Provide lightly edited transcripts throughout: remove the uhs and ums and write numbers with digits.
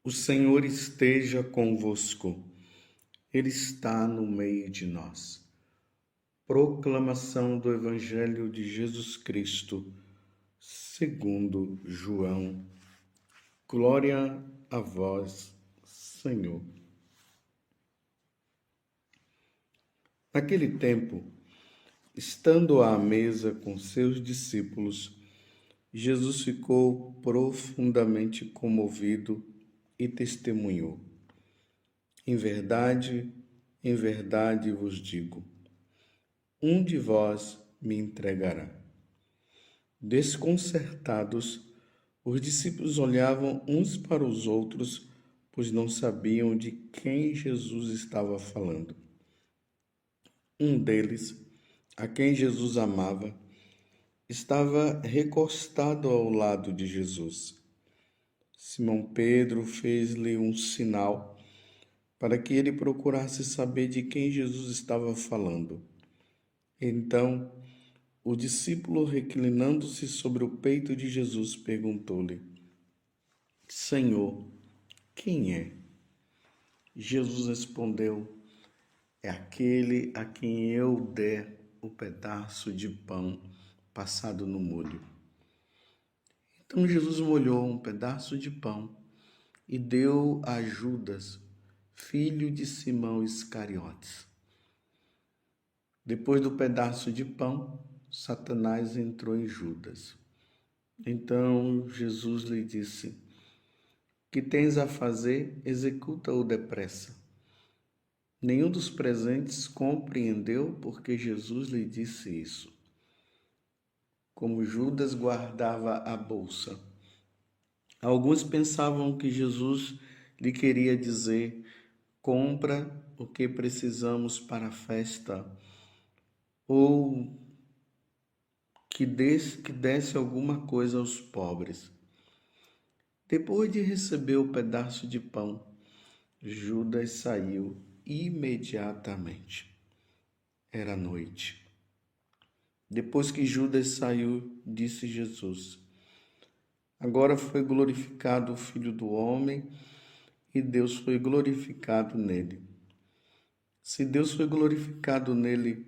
O Senhor esteja convosco, Ele está no meio de nós. Proclamação do Evangelho de Jesus Cristo, segundo João. Glória a vós, Senhor. Naquele tempo, estando à mesa com seus discípulos, Jesus ficou profundamente comovido e testemunhou: em verdade vos digo, um de vós me entregará. Desconcertados, os discípulos olhavam uns para os outros, pois não sabiam de quem Jesus estava falando. Um deles, a quem Jesus amava, estava recostado ao lado de Jesus. Simão Pedro fez-lhe um sinal para que ele procurasse saber de quem Jesus estava falando. Então, o discípulo, reclinando-se sobre o peito de Jesus, perguntou-lhe: Senhor, quem é? Jesus respondeu: é aquele a quem eu der o pedaço de pão passado no molho. Então Jesus molhou um pedaço de pão e deu a Judas, filho de Simão Iscariotes. Depois do pedaço de pão, Satanás entrou em Judas. Então Jesus lhe disse: que tens a fazer, executa-o depressa. Nenhum dos presentes compreendeu porque Jesus lhe disse isso. Como Judas guardava a bolsa, alguns pensavam que Jesus lhe queria dizer: compra o que precisamos para a festa, ou que desse alguma coisa aos pobres. Depois de receber o pedaço de pão, Judas saiu imediatamente. Era noite. Depois que Judas saiu, disse Jesus: agora foi glorificado o Filho do Homem e Deus foi glorificado nele. Se Deus foi glorificado nele,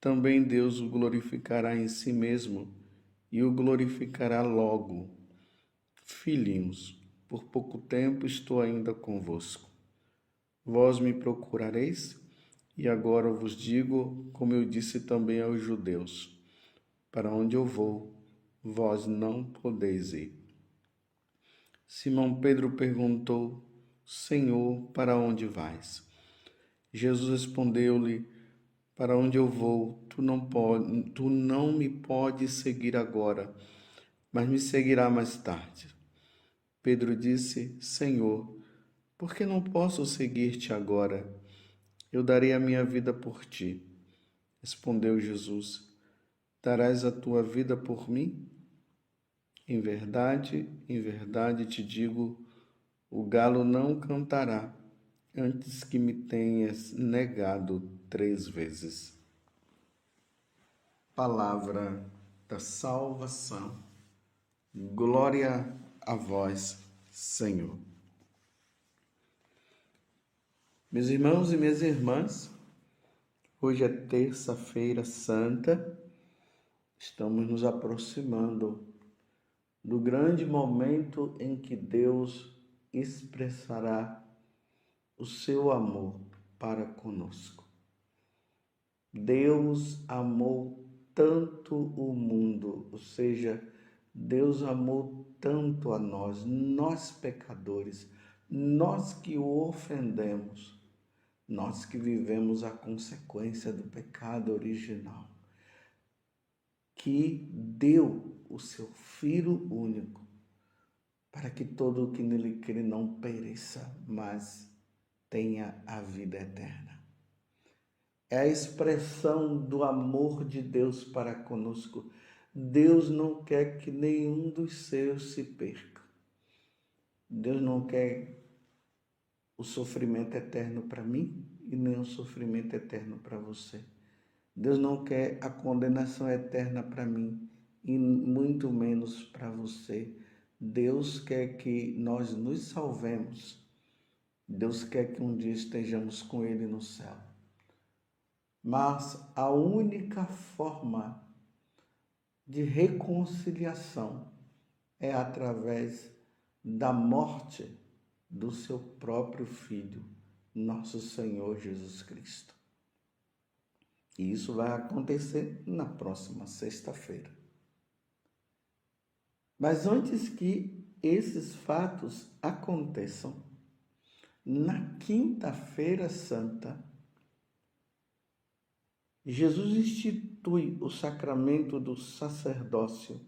também Deus o glorificará em si mesmo e o glorificará logo. Filhinhos, por pouco tempo estou ainda convosco. Vós me procurareis? E agora vos digo, como eu disse também aos judeus: para onde eu vou, vós não podeis ir. Simão Pedro perguntou: Senhor, para onde vais? Jesus respondeu-lhe: para onde eu vou, tu não me podes seguir agora, mas me seguirá mais tarde. Pedro disse: Senhor, por que não posso seguir-te agora? Eu darei a minha vida por ti. Respondeu Jesus: darás a tua vida por mim? Em verdade te digo, o galo não cantará antes que me tenhas negado 3 vezes. Palavra da salvação. Glória a vós, Senhor. Meus irmãos e minhas irmãs, hoje é terça-feira santa, estamos nos aproximando do grande momento em que Deus expressará o seu amor para conosco. Deus amou tanto o mundo, ou seja, Deus amou tanto a nós pecadores, nós que o ofendemos, nós que vivemos a consequência do pecado original, que deu o seu Filho único, para que todo o que nele crê não pereça, mas tenha a vida eterna. É a expressão do amor de Deus para conosco. Deus não quer que nenhum dos seus se perca. Deus não quer o sofrimento eterno para mim e nem o sofrimento eterno para você. Deus não quer a condenação eterna para mim e muito menos para você. Deus quer que nós nos salvemos. Deus quer que um dia estejamos com Ele no céu. Mas a única forma de reconciliação é através da morte do seu próprio Filho, nosso Senhor Jesus Cristo. E isso vai acontecer na próxima sexta-feira. Mas antes que esses fatos aconteçam, na quinta-feira santa, Jesus institui o sacramento do sacerdócio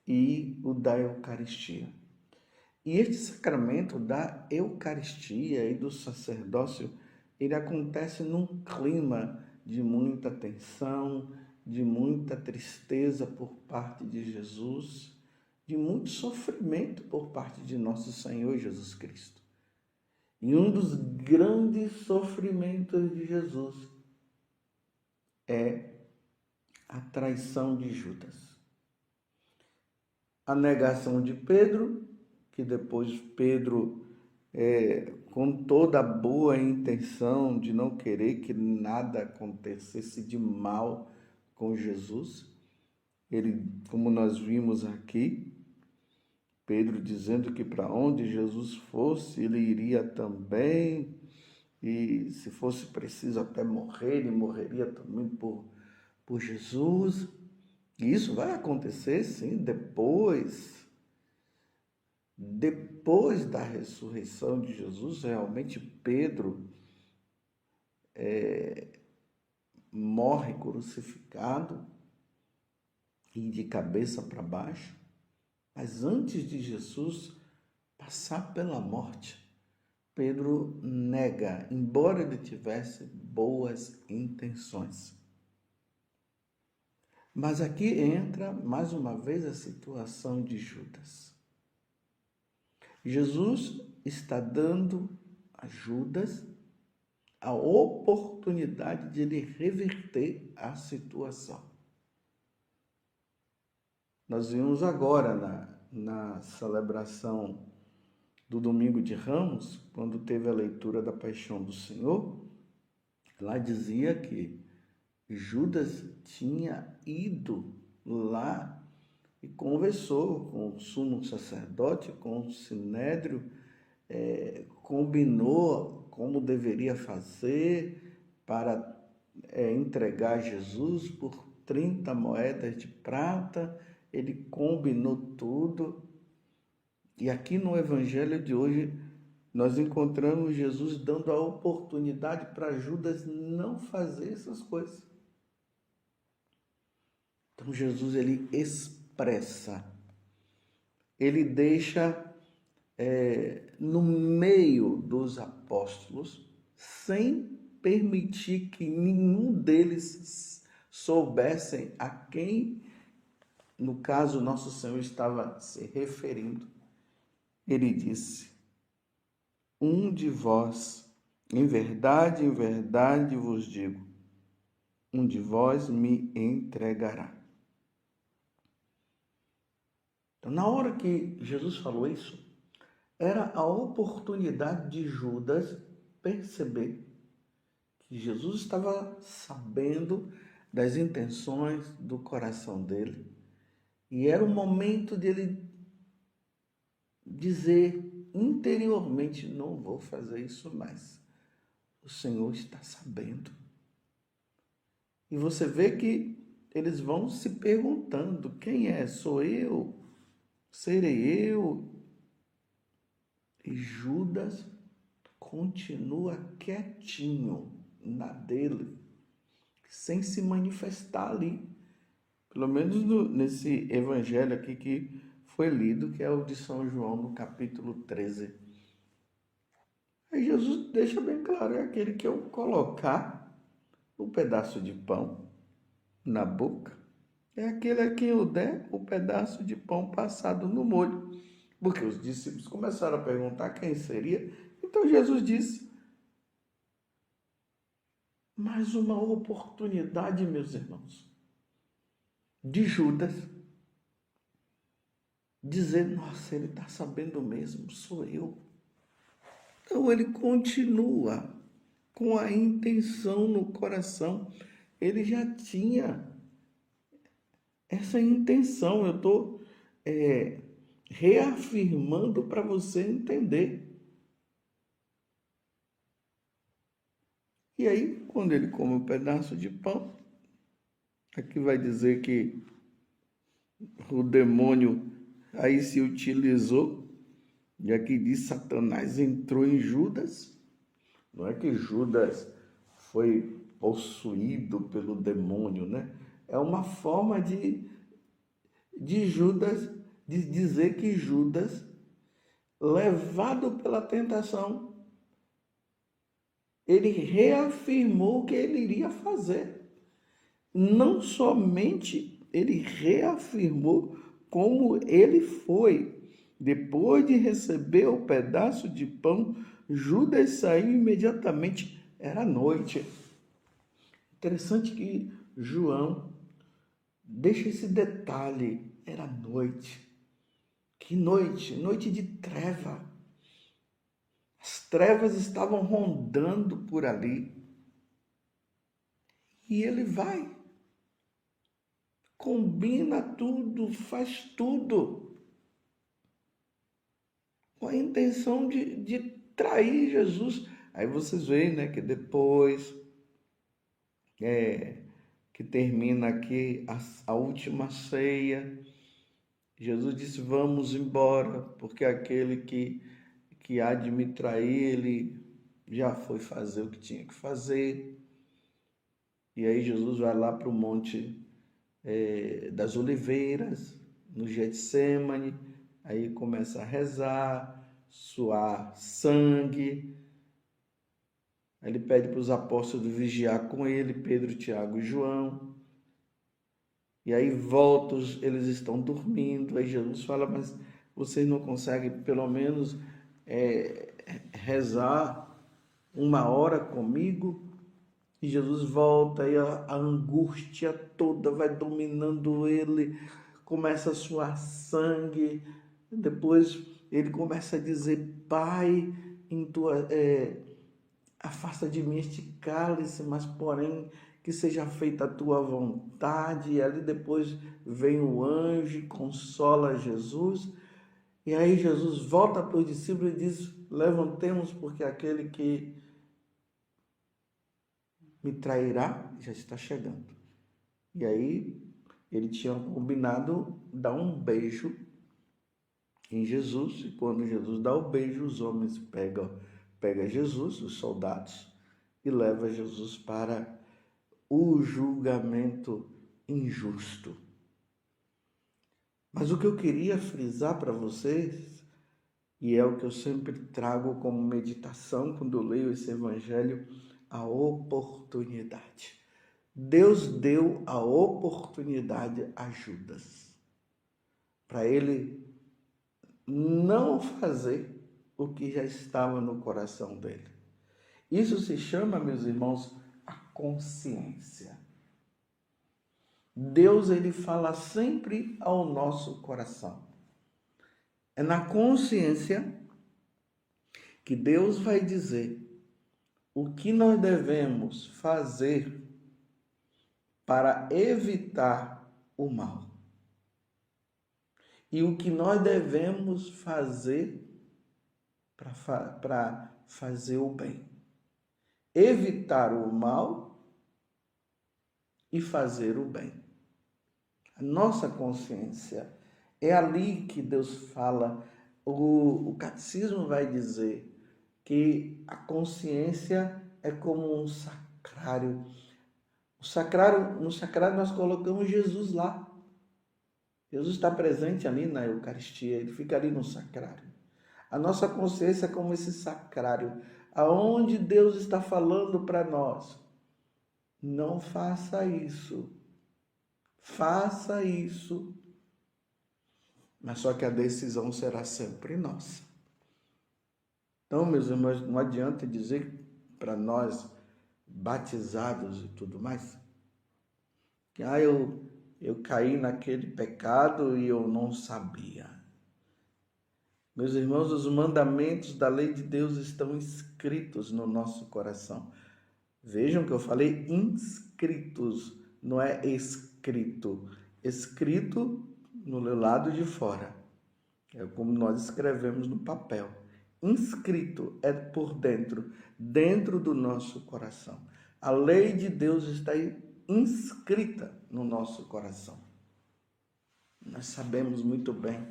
e o da Eucaristia. E este sacramento da Eucaristia e do sacerdócio, ele acontece num clima de muita tensão, de muita tristeza por parte de Jesus, de muito sofrimento por parte de nosso Senhor Jesus Cristo. E um dos grandes sofrimentos de Jesus é a traição de Judas. A negação de Pedro, que depois Pedro, com toda a boa intenção de não querer que nada acontecesse de mal com Jesus, ele, como nós vimos aqui, Pedro dizendo que para onde Jesus fosse, ele iria também, e se fosse preciso até morrer, ele morreria também por Jesus. E isso vai acontecer, sim, depois da ressurreição de Jesus. Realmente Pedro morre crucificado e de cabeça para baixo. Mas antes de Jesus passar pela morte, Pedro nega, embora ele tivesse boas intenções. Mas aqui entra mais uma vez a situação de Judas. Jesus está dando a Judas a oportunidade de ele reverter a situação. Nós vimos agora na celebração do Domingo de Ramos, quando teve a leitura da Paixão do Senhor, lá dizia que Judas tinha ido lá e conversou com o sumo sacerdote, com o sinédrio, combinou como deveria fazer para entregar Jesus por 30 moedas de prata. Ele combinou tudo. E aqui no Evangelho de hoje, nós encontramos Jesus dando a oportunidade para Judas não fazer essas coisas. Então Jesus, ele expressa, ele deixa no meio dos apóstolos, sem permitir que nenhum deles soubessem a quem, no caso, nosso Senhor estava se referindo. Ele disse: um de vós, em verdade vos digo, um de vós me entregará. Então, na hora que Jesus falou isso, era a oportunidade de Judas perceber que Jesus estava sabendo das intenções do coração dele. E era o momento dele dizer interiormente: não vou fazer isso mais. O Senhor está sabendo. E você vê que eles vão se perguntando: quem é? Sou eu? Serei eu? E Judas continua quietinho na dele, sem se manifestar ali. Pelo menos nesse evangelho aqui que foi lido, que é o de São João, no capítulo 13. Aí Jesus deixa bem claro: é aquele que eu colocar o pedaço de pão na boca, é aquele a quem eu der o pedaço de pão passado no molho. Porque os discípulos começaram a perguntar quem seria. Então Jesus disse: mais uma oportunidade, meus irmãos, de Judas dizer, nossa, ele está sabendo mesmo, sou eu. Então ele continua com a intenção no coração. Ele já tinha essa intenção. Eu estou reafirmando para você entender. E aí, quando ele come um pedaço de pão, aqui vai dizer que o demônio aí se utilizou, e aqui diz Satanás entrou em Judas. Não é que Judas foi possuído pelo demônio, né? É uma forma de Judas, de dizer que Judas, levado pela tentação, ele reafirmou o que ele iria fazer. Não somente ele reafirmou como ele foi. Depois de receber o pedaço de pão, Judas saiu imediatamente. Era noite. Interessante que João deixa esse detalhe. Era noite. Que noite? Noite de treva. As trevas estavam rondando por ali. E ele vai. Combina tudo, faz tudo. Com a intenção de trair Jesus. Aí vocês veem, né, que depois que termina aqui a última ceia, Jesus disse, vamos embora, porque aquele que há de me trair, ele já foi fazer o que tinha que fazer. E aí Jesus vai lá para o Monte das Oliveiras, no Getsêmani, aí começa a rezar, suar sangue. Aí ele pede para os apóstolos vigiar com ele, Pedro, Tiago e João. E aí volta, eles estão dormindo. Aí Jesus fala, mas vocês não conseguem pelo menos rezar 1 hora comigo? E Jesus volta e a angústia toda vai dominando ele, começa a suar sangue. Depois ele começa a dizer, Pai, afasta de mim este cálice, mas porém que seja feita a tua vontade. E ali depois vem o anjo e consola Jesus. E aí Jesus volta para os discípulos e diz, levantemos, porque aquele que me trairá já está chegando. E aí ele tinha combinado dar um beijo em Jesus, e quando Jesus dá o beijo, os homens pegam Jesus, os soldados, e levam Jesus para o julgamento injusto. Mas o que eu queria frisar para vocês, e é o que eu sempre trago como meditação quando eu leio esse evangelho, a oportunidade. Deus deu a oportunidade a Judas para ele não fazer o que já estava no coração dele. Isso se chama, meus irmãos, a consciência. Deus, ele fala sempre ao nosso coração. É na consciência que Deus vai dizer o que nós devemos fazer para evitar o mal. E o que nós devemos fazer para fazer o bem. Evitar o mal e fazer o bem. A nossa consciência, é ali que Deus fala. O catecismo vai dizer que a consciência é como um sacrário. No sacrário nós colocamos Jesus lá. Jesus está presente ali na Eucaristia, ele fica ali no sacrário. A nossa consciência é como esse sacrário, aonde Deus está falando para nós. Não faça isso. Faça isso. Mas só que a decisão será sempre nossa. Então, meus irmãos, não adianta dizer para nós, batizados e tudo mais, que eu caí naquele pecado e eu não sabia. Meus irmãos, os mandamentos da lei de Deus estão inscritos no nosso coração. Vejam que eu falei inscritos, não é escrito. Escrito no lado de fora. É como nós escrevemos no papel. Inscrito é por dentro, dentro do nosso coração. A lei de Deus está inscrita no nosso coração. Nós sabemos muito bem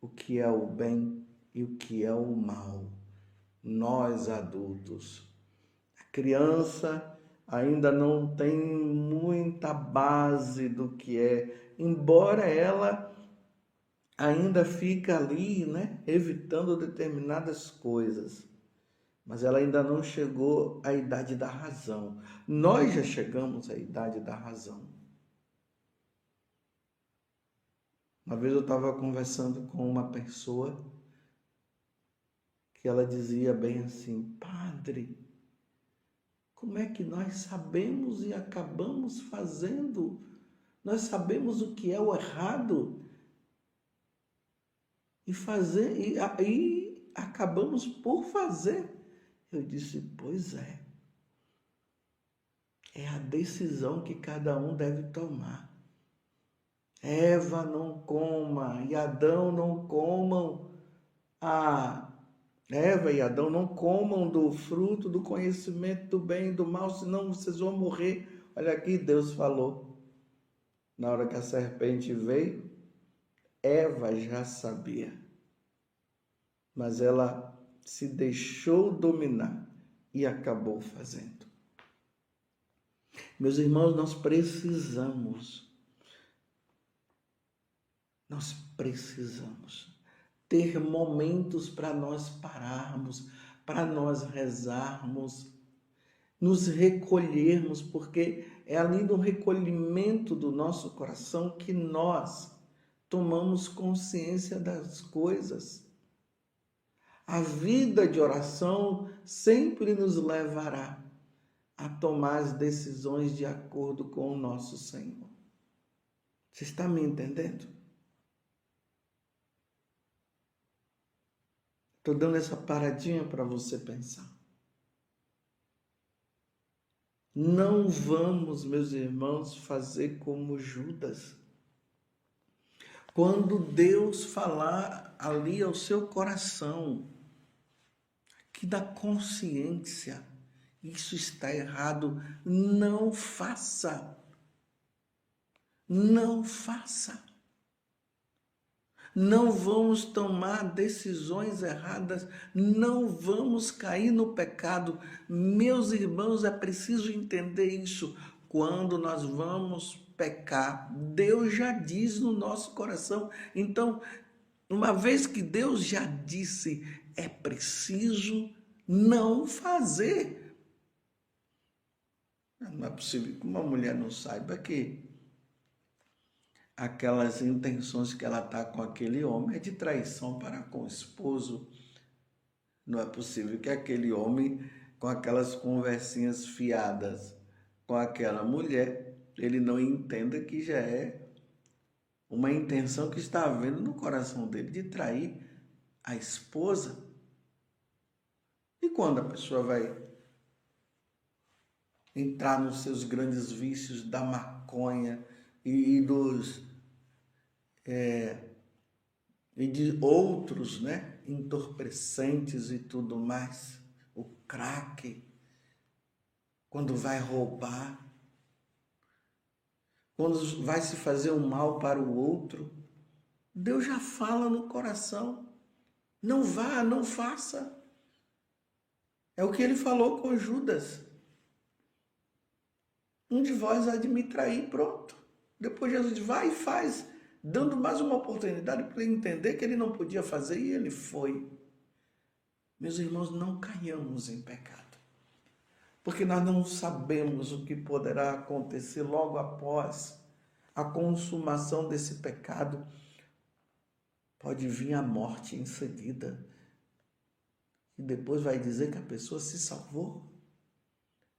o que é o bem e o que é o mal. Nós adultos. A criança ainda não tem muita base do que é, embora ela ainda fica ali, né, evitando determinadas coisas. Mas ela ainda não chegou à idade da razão. Nós já chegamos à idade da razão. Uma vez eu estava conversando com uma pessoa que ela dizia bem assim: Padre, como é que nós sabemos e acabamos fazendo? Nós sabemos o que é o errado e acabamos por fazer. Eu disse: pois é. É a decisão que cada um deve tomar. Eva não coma e Adão não comam. Eva e Adão não comam do fruto do conhecimento do bem e do mal, senão vocês vão morrer. Olha aqui, Deus falou. Na hora que a serpente veio, Eva já sabia. Mas ela se deixou dominar e acabou fazendo. Meus irmãos, nós precisamos ter momentos para nós pararmos, para nós rezarmos, nos recolhermos, porque é ali no recolhimento do nosso coração que nós tomamos consciência das coisas. A vida de oração sempre nos levará a tomar as decisões de acordo com o nosso Senhor. Você está me entendendo? Estou dando essa paradinha para você pensar. Não vamos, meus irmãos, fazer como Judas. Quando Deus falar ali ao seu coração, que da consciência, isso está errado, não faça. Não faça. Não vamos tomar decisões erradas, não vamos cair no pecado. Meus irmãos, é preciso entender isso. Quando nós vamos pecar, Deus já diz no nosso coração. Então, uma vez que Deus já disse, é preciso não fazer. Não é possível que uma mulher não saiba que aquelas intenções que ela está com aquele homem é de traição para com o esposo. Não é possível que aquele homem, com aquelas conversinhas fiadas com aquela mulher, ele não entenda que já é uma intenção que está havendo no coração dele de trair a esposa. E quando a pessoa vai entrar nos seus grandes vícios da maconha e de outros, né, entorpecentes e tudo mais, o crack, quando vai roubar, quando vai se fazer um mal para o outro, Deus já fala no coração, não vá, não faça. É o que ele falou com Judas. Um de vós há de me trair, pronto. Depois Jesus diz, vai e faz, dando mais uma oportunidade para ele entender que ele não podia fazer e ele foi. Meus irmãos, não caiamos em pecado, porque nós não sabemos o que poderá acontecer logo após a consumação desse pecado. Pode vir a morte em seguida e depois vai dizer que a pessoa se salvou.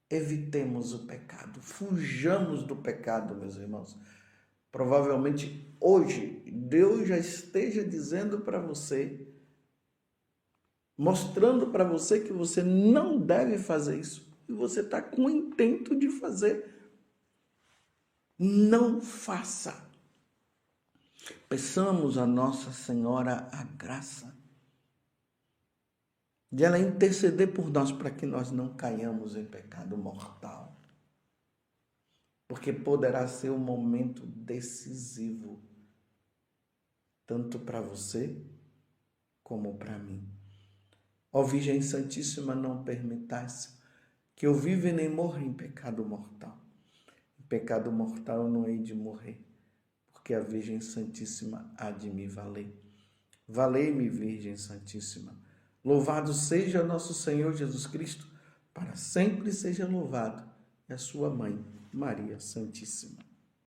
Evitemos o pecado, fujamos do pecado, meus irmãos. Provavelmente hoje Deus já esteja dizendo para você, mostrando para você que você não deve fazer isso e você está com o intento de fazer. Não faça. Peçamos a Nossa Senhora a graça de ela interceder por nós para que nós não caiamos em pecado mortal. Porque poderá ser um momento decisivo, tanto para você como para mim. Ó Virgem Santíssima, não permitais que eu viva e nem morra em pecado mortal. Em pecado mortal eu não hei de morrer, porque a Virgem Santíssima há de me valer. Valei-me, Virgem Santíssima. Louvado seja nosso Senhor Jesus Cristo, para sempre seja louvado, e a sua mãe, Maria Santíssima.